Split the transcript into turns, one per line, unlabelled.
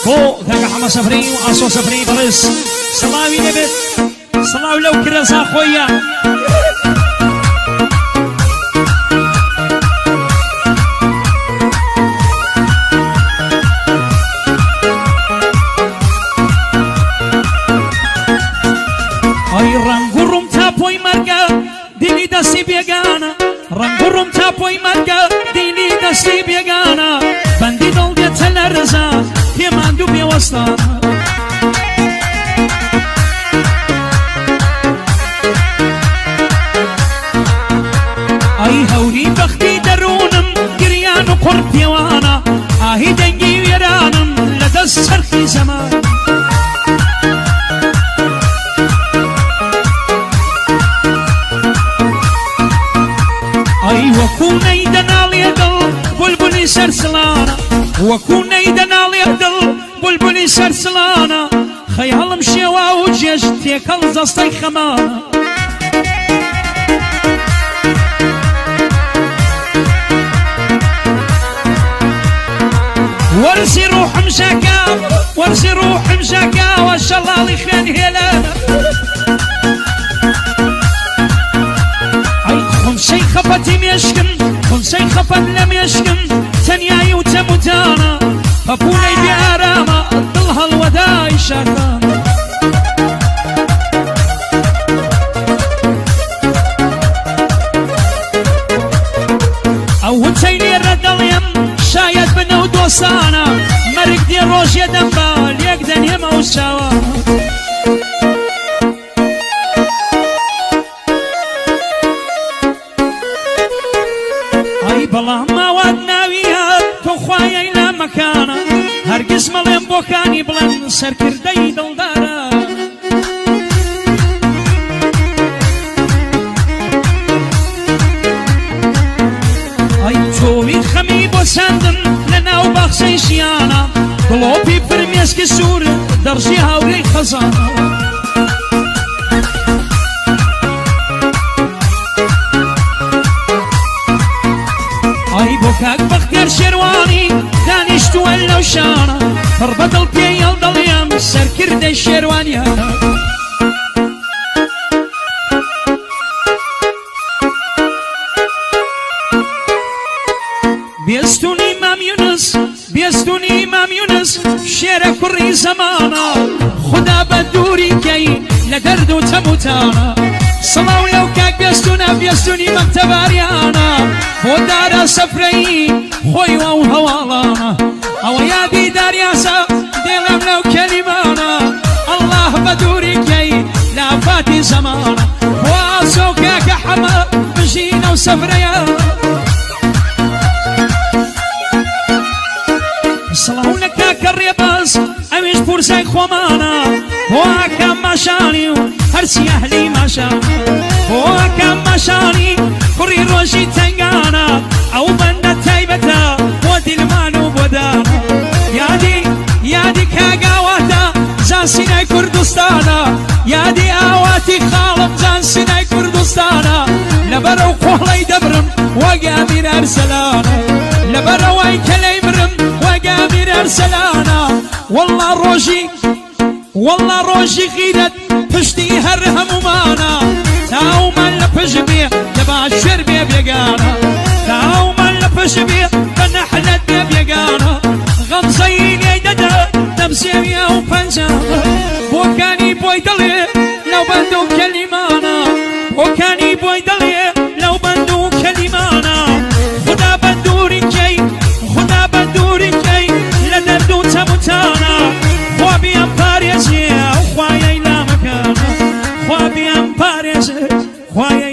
بو ذاك حما سفري وعصو سفري بلس صلاوي نبت صلاوي لو كرزا خويا اي رنگورم تاپوی مرگا دلی دستی بیگانا رنگورم تاپوی مرگا دلی دستی بیگانا بندی دل دیت لرزا همان دو بیوستانا ای هوری بختی درونم گریان و قرب دیوانا آهی دنگی ویرانم لدست سرخی زمان وكوني دنالي دل بلبلي سرسلانا وكوني دنالي دل بلبلي سرسلانا خيالم شوا وجيش تيكل زستي خمانا ورسي روح مشاكا ورسي روح مشاكا والشلالي خان هلانا خمسي خفتي ميشكن خمسي خفت لم يشكن تنياي وتموتانا فبولي بأراما ضلها الوداي شاكانا أو تيلي رد اليم شايد بنو دوسانا مرق دي روش يدنبال يقدن يما وشاوانا بلا ما ودنا وياك تخوايا إلى مكانا هرقز مليم بوكاني بلن سر كردي دلدارا أي توي خمي بوسندن لنا وبخشي شيانا قلوبي برميس كسور درجي هاولي خزانا بوكاك بختار شرواني دانشت ولا وشانا فربط البي يلضل يم سر كرد الشروانيا بيستوني امام يونس بيستوني امام يونس شير كري زمانا خدا بدوري كي لدرد وتموتانا صلاو لو كاك بيستونا بيستوني مكتباريانا ودار سفري خوي وهوالانا او يا دي دارياسا ديلم لو كلمانا الله بدوري كي لا فاتي زمانا واسوكا كحما مشينا وسفريا صلاو لك كالريباس امش فرسك خمانا وكم مشاني هرسي اهلي مشانا وكم مشاني كري روشي تنقانا او بند تايبتا ودي المانو بدانا يادي كاقاواتا زان سيناي كردستانا يادي اواتي خالم زان سيناي كردستانا لبرو قولي دبرم وقامير ارسلانا لبرو اي كليمرم وقامير ارسلانا والله روجي غيرت پشتی هر همومانا تاو من لپش بی لباشر بی بیگانا تاو من لپش بی بنحلت بی بیگانا غمزين يددا تمسير يا وبنجانا وكاني بوي دلي لو بندو كلمانا وكاني بوي دلي لو بندو كلمانا خدا بندوري كي لدردو تموتانا خوابي امباريزي وخوايا إلى مكانا خوابي امباريزي خويا